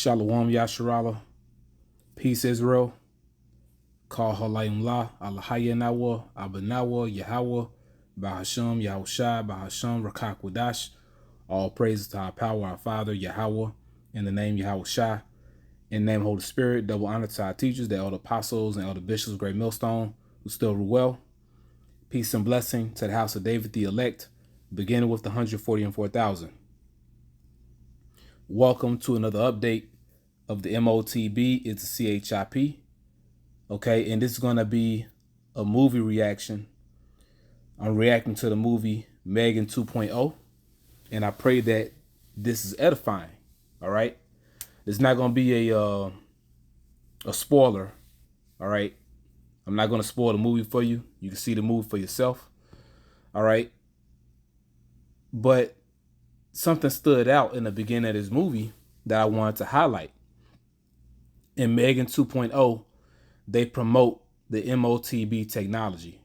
Shalom Yasharala. Peace Israel. Call Halayim La, Allahaya Nawa, Abanawa, Yahweh, Bahasham, Yahushai, Bahasham, Rakak Wadash. All praises to our power, our Father, Yahweh, in the name Yahushai. In the name of Holy Spirit, double honor to our teachers, the elder apostles and elder bishops, great millstone, who still rule well. Peace and blessing to the house of David, the elect, beginning with the 140 and 4,000. Welcome to another update of the M.O.T.B. It's a CHIP. Okay, and this is going to be a movie reaction. I'm reacting to the movie M3GAN 2.0, and I pray that this is edifying. All right, it's not going to be a spoiler. All right, I'm not going to spoil the movie for you. You can see the movie for yourself. All right, but something stood out in the beginning of this movie that I wanted to highlight. In M3GAN 2.0, they promote the M.O.T.B technology.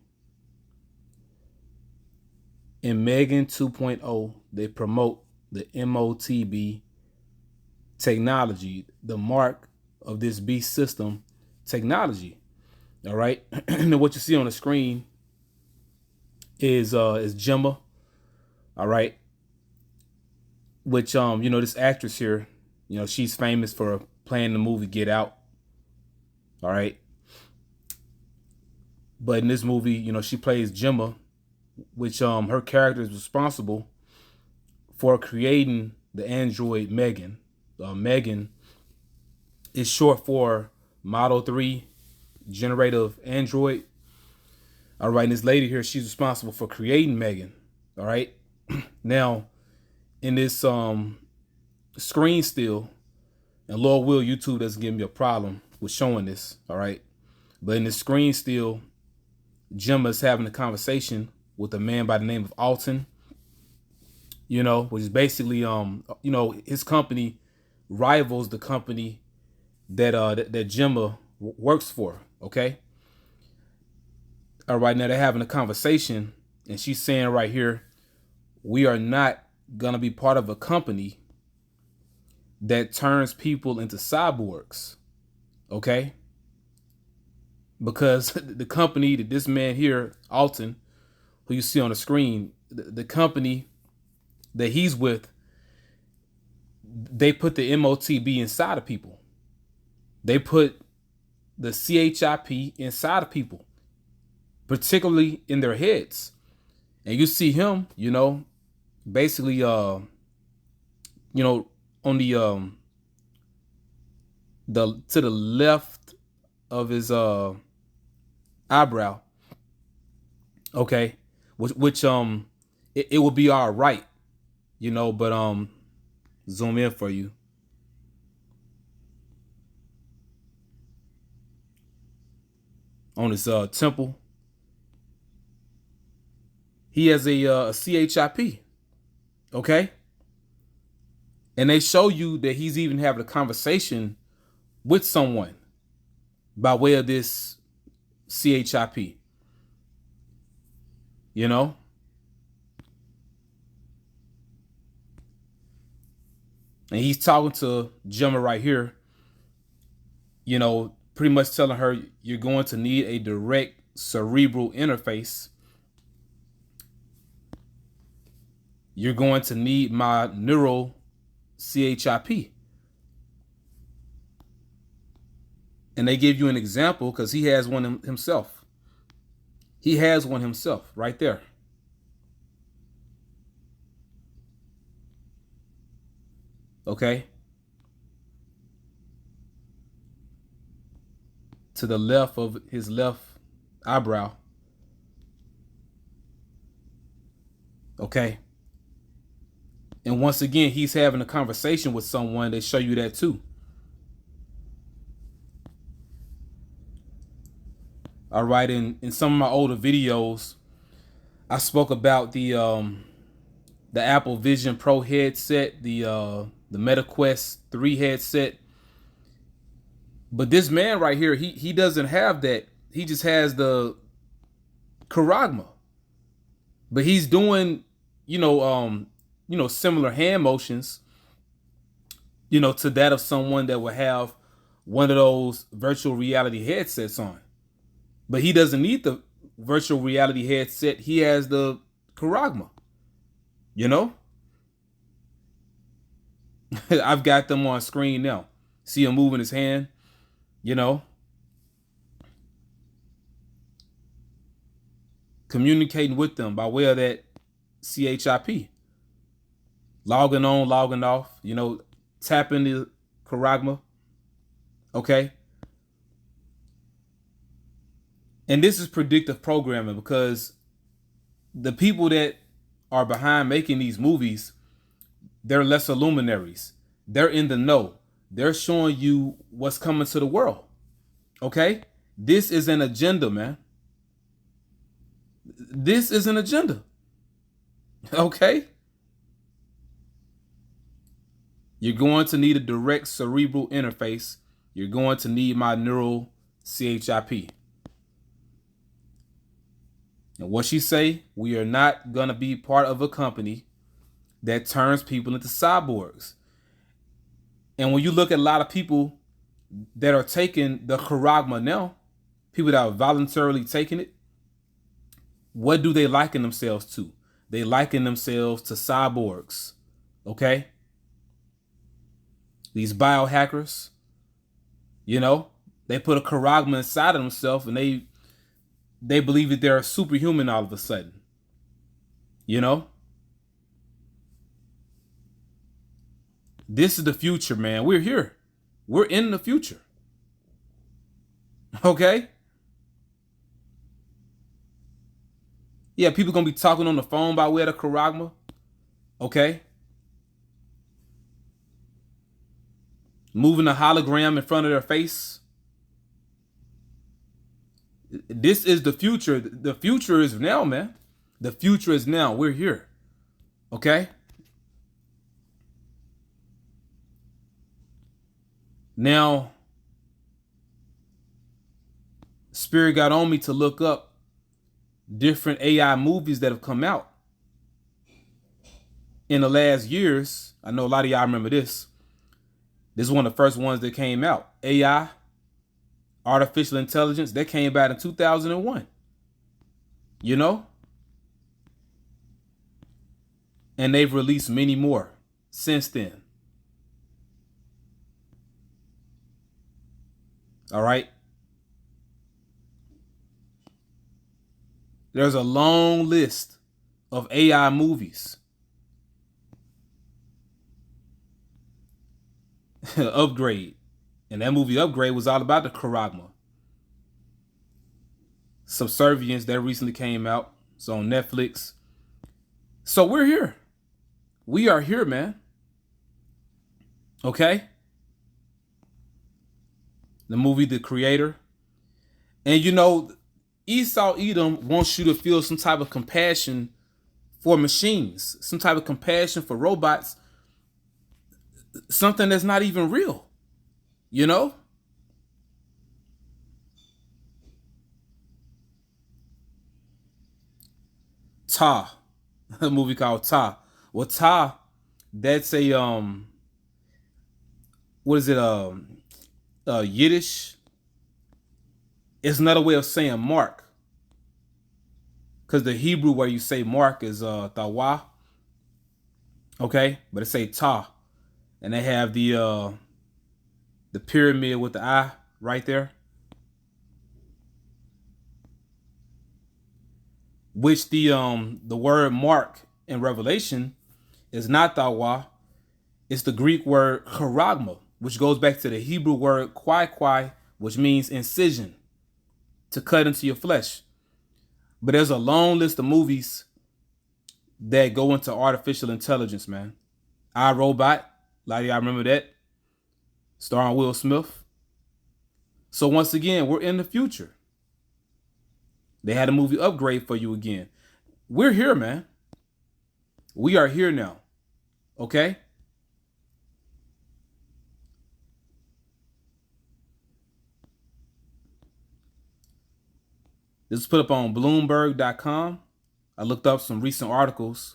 In M3GAN 2.0, they promote the M.O.T.B technology, the mark of this beast system technology. All right. And what you see on the screen is Gemma. All right. Which, this actress here, she's famous for playing the movie Get Out. All right. But in this movie, she plays Gemma, which her character is responsible for creating the android M3GAN. M3GAN is short for Model 3 generative android. All right, and this lady here, she's responsible for creating M3GAN. All right. Now, in this screen still, and Lord will, YouTube doesn't give me a problem with showing this. All right. But in the screen still, Gemma's having a conversation with a man by the name of Alton, which is basically, his company rivals the company that Gemma works for. Okay. All right. Now they're having a conversation, and she's saying right here, we are not going to be part of a company that turns people into cyborgs. Okay. Because the company that this man here, Alton, who you see on the screen, the company that he's with, they put the M.O.T.B inside of people. They put the CHIP inside of people, particularly in their heads. And you see him, basically, on the to the left of his eyebrow. Okay, which it would be all right, but zoom in for you. On his temple, he has a CHIP. Okay, and they show you that he's even having a conversation with someone by way of this CHIP. And he's talking to Gemma right here, pretty much telling her you're going to need a direct cerebral interface. You're going to need my neural CHIP. And they give you an example because he has one himself. He has one himself right there. Okay. To the left of his left eyebrow. Okay. And once again, he's having a conversation with someone. They show you that too. All right. In some of my older videos, I spoke about the Apple Vision Pro headset, the Meta Quest 3 headset. But this man right here, he doesn't have that. He just has the Charagma. But he's doing, similar hand motions to that of someone that would have one of those virtual reality headsets on. But he doesn't need the virtual reality headset. He has the Karagma. You know, I've got them on screen now. See him moving his hand. You know, communicating with them by way of that CHIP. Logging on, logging off. Tapping the Karagma. Okay. And this is predictive programming because the people that are behind making these movies, they're lesser luminaries. They're in the know. They're showing you what's coming to the world. Okay? This is an agenda, man. This is an agenda. Okay? You're going to need a direct cerebral interface. You're going to need my neural CHIP. And what she say, we are not going to be part of a company that turns people into cyborgs. And when you look at a lot of people that are taking the Karagma now, people that are voluntarily taking it, what do they liken themselves to? They liken themselves to cyborgs. Okay? These biohackers, they put a Karagma inside of themselves and they believe that they're superhuman all of a sudden. This is the future, man. We're here. We're in the future. Okay? Yeah, people gonna be talking on the phone by way of the Karagma. Okay? Moving a hologram in front of their face. This is the future. The future is now, man. The future is now. We're here. Okay? Now, Spirit got on me to look up different AI movies that have come out in the last years. I know a lot of y'all remember this. This is one of the first ones that came out. AI, artificial intelligence, that came out in 2001. And they've released many more since then. All right. There's a long list of AI movies. Upgrade. And that movie Upgrade was all about the Karagma. Subservience that recently came out. It's on Netflix. So we're here. We are here, man. Okay? The movie The Creator. And Esau Edom wants you to feel some type of compassion for machines, some type of compassion for robots, something that's not even real. Ta, a movie called Ta. Well, Ta, that's a what is it? Yiddish. It's another way of saying mark, because the Hebrew where you say mark is tawa. Okay, but it say Ta, and they have the pyramid with the eye right there, which the word mark in Revelation is not tawa. It's the Greek word charagma, which goes back to the Hebrew word kwai, which means incision, to cut into your flesh. But there's a long list of movies that go into artificial intelligence, man. I, Robot, a lot of y'all remember that, starring Will Smith. So once again, we're in the future. They had a movie Upgrade for you again. We're here, man. We are here now. Okay? This was put up on Bloomberg.com. I looked up some recent articles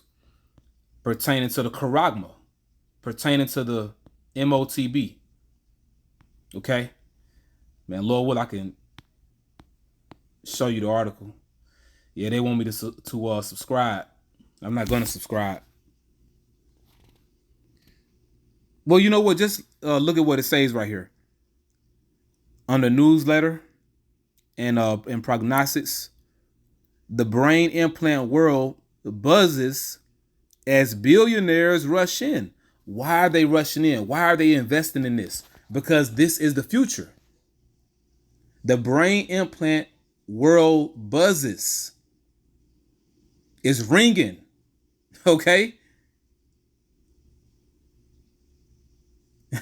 pertaining to the charagma, pertaining to the M.O.T.B. Okay, man. Lord will I can show you the article. Yeah, they want me to subscribe. I'm not gonna subscribe. Well, you know what? Just look at what it says right here on the newsletter and prognostics. The brain implant world buzzes as billionaires rush in. Why are they rushing in? Why are they investing in this? Because this is the future. The brain implant world buzzes. It's ringing. Okay?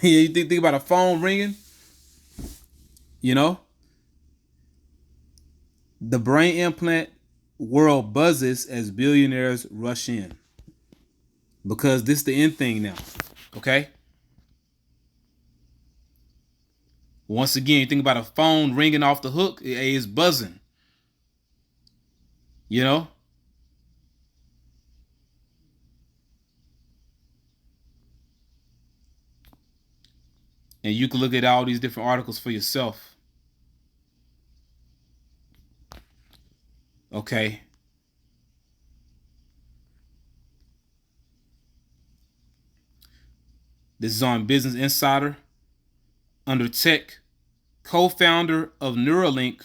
You think about a phone ringing? You know? The brain implant world buzzes as billionaires rush in. Because this is the end thing now. Okay? Once again, you think about a phone ringing off the hook, it is buzzing. You know? And you can look at all these different articles for yourself. Okay? This is on Business Insider. Under tech, co-founder of Neuralink,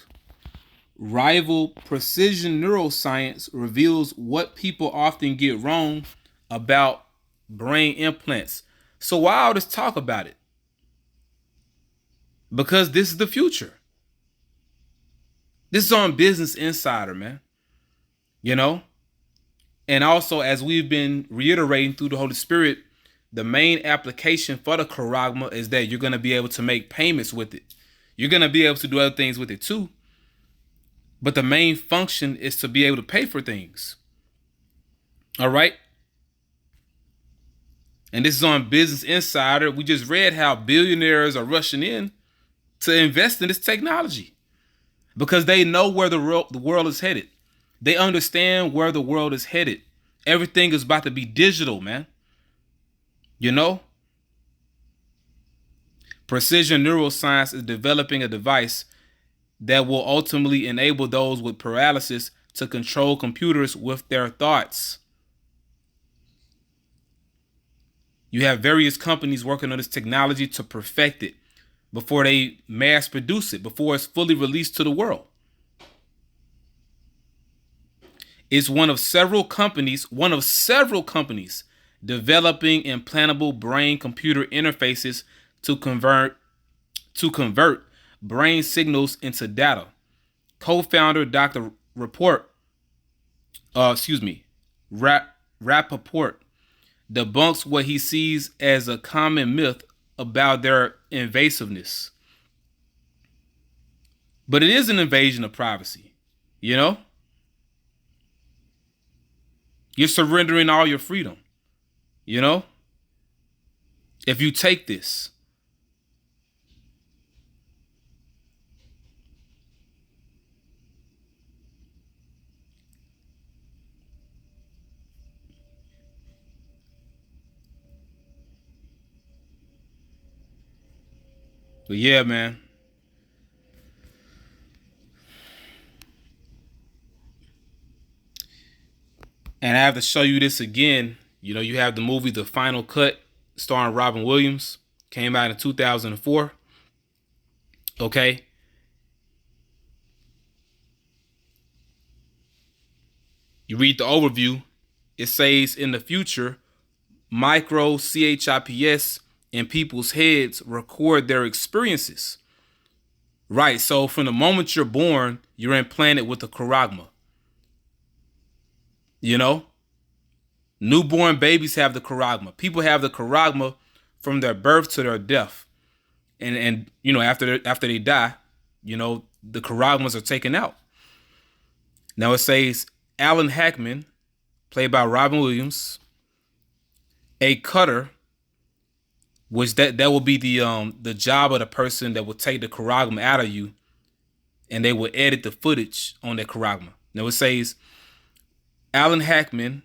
rival precision neuroscience reveals what people often get wrong about brain implants. So why all this talk about it? Because this is the future. This is on Business Insider, man. You know? And also, as we've been reiterating through the Holy Spirit, the main application for the charagma is that you're going to be able to make payments with it. You're going to be able to do other things with it too. But the main function is to be able to pay for things. All right? And this is on Business Insider. We just read how billionaires are rushing in to invest in this technology because they know where the world is headed. They understand where the world is headed. Everything is about to be digital, man. You know? Precision neuroscience is developing a device that will ultimately enable those with paralysis to control computers with their thoughts. You have various companies working on this technology to perfect it before they mass produce it, before it's fully released to the world. It's one of several companies developing implantable brain-computer interfaces to convert brain signals into data. Co-founder Dr. Rappaport debunks what he sees as a common myth about their invasiveness. But it is an invasion of privacy, you know? You're surrendering all your freedom, you know? If you take this. But yeah, man. And I have to show you this again. You know, you have the movie The Final Cut starring Robin Williams. Came out in 2004. Okay. You read the overview. It says in the future, micro CHIPS in people's heads record their experiences. Right. So from the moment you're born, you're implanted with the charagma. You know, newborn babies have the charagma. People have the charagma from their birth to their death. And you know, after they die, you know, the charagmas are taken out. Now it says Alan Hackman, played by Robin Williams, a cutter, which that will be the job of the person that will take the charagma out of you, and they will edit the footage on that charagma. Now it says Alan Hackman,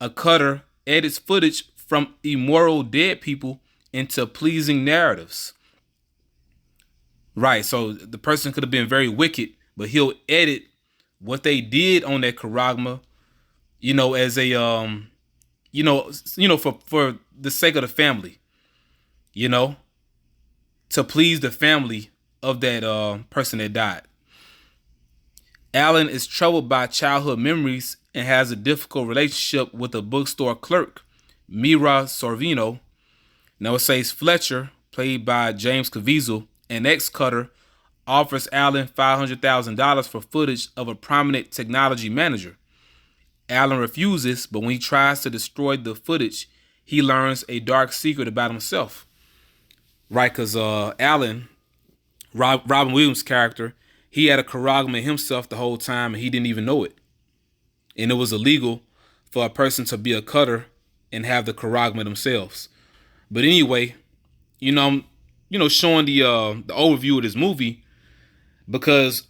a cutter, edits footage from immoral dead people into pleasing narratives. Right. So the person could have been very wicked, but he'll edit what they did on that charagma, as a for the sake of the family, you know, to please the family of that person that died. Alan is troubled by childhood memories and has a difficult relationship with a bookstore clerk, Mira Sorvino. Now it says Fletcher, played by James Caviezel, an ex-cutter, offers Alan $500,000 for footage of a prominent technology manager. Alan refuses, but when he tries to destroy the footage, he learns a dark secret about himself. Right, because Alan, Robin Williams' character, he had a charagma himself the whole time, and he didn't even know it. And it was illegal for a person to be a cutter and have the charagma themselves. But anyway, I'm showing the overview of this movie because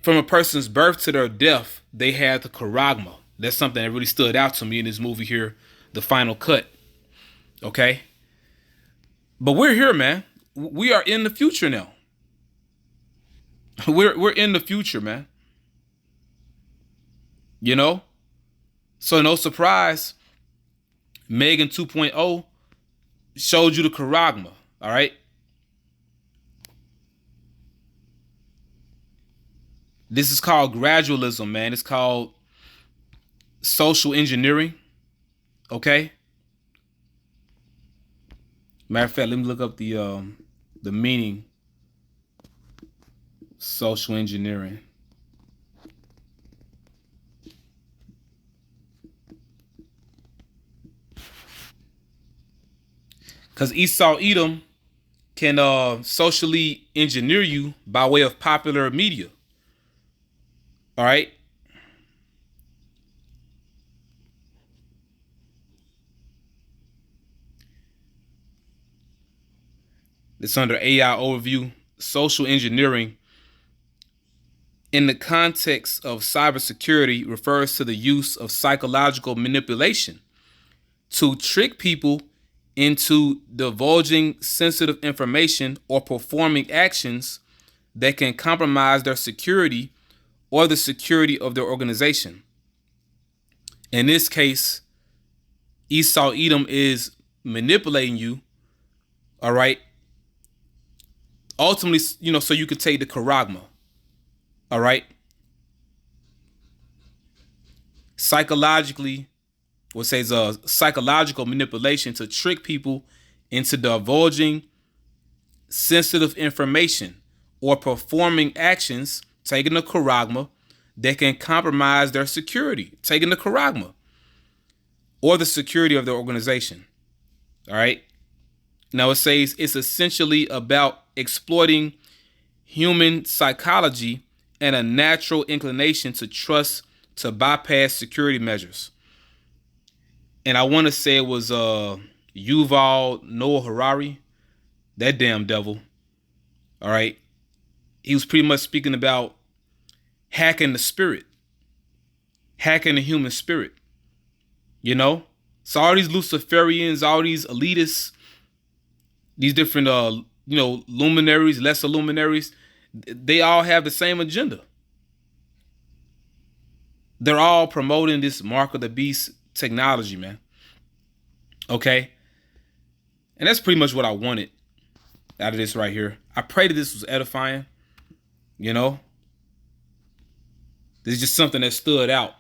from a person's birth to their death, they had the charagma. That's something that really stood out to me in this movie here, The Final Cut. Okay? But we're here, man. We are in the future now. We're in the future, man. So no surprise, M3GAN 2.0 showed you the charagma, all right? This is called gradualism, man. It's called social engineering, okay? Matter of fact, let me look up the meaning. Social engineering. Because Esau Edom can socially engineer you by way of popular media. All right. It's under AI overview. Social engineering in the context of cybersecurity refers to the use of psychological manipulation to trick people into divulging sensitive information or performing actions that can compromise their security or the security of their organization. In this case, Esau Edom is manipulating you, all right? Ultimately, so you can take the charagma, all right? Psychologically, what says psychological manipulation to trick people into divulging sensitive information or performing actions, taking the charagma, that can compromise their security, taking the charagma, or the security of their organization. All right. Now it says it's essentially about exploiting human psychology and a natural inclination to trust to bypass security measures. And I want to say it was Yuval Noah Harari, that damn devil. All right. He was pretty much speaking about hacking the spirit, hacking the human spirit. So all these Luciferians, all these elitists, these different, luminaries, lesser luminaries, they all have the same agenda. They're all promoting this mark of the beast technology, man. Okay. And that's pretty much what I wanted out of this right here. I pray that this was edifying. This is just something that stood out.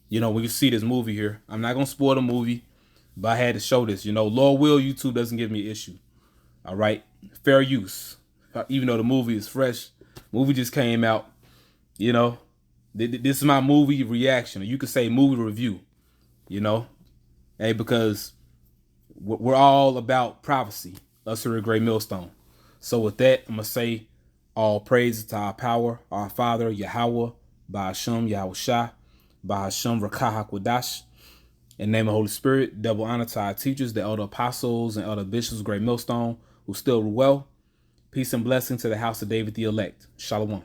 When you see this movie here, I'm not going to spoil the movie, but I had to show this. Lord will, YouTube doesn't give me an issue. All right. Fair use. Even though the movie is fresh, movie just came out. This is my movie reaction. Or you could say movie review. Hey, because we're all about prophecy. Us here at Great Millstone. So with that, I'm going to say all praises to our power, our Father, Yahweh, Ba'ashem, Yahushua, Ba'ashem, Rakah HaKodash. In the name of the Holy Spirit, double honor to our teachers, the elder apostles and elder bishops, Great Millstone, who still well. Peace and blessing to the house of David the elect. Shalom.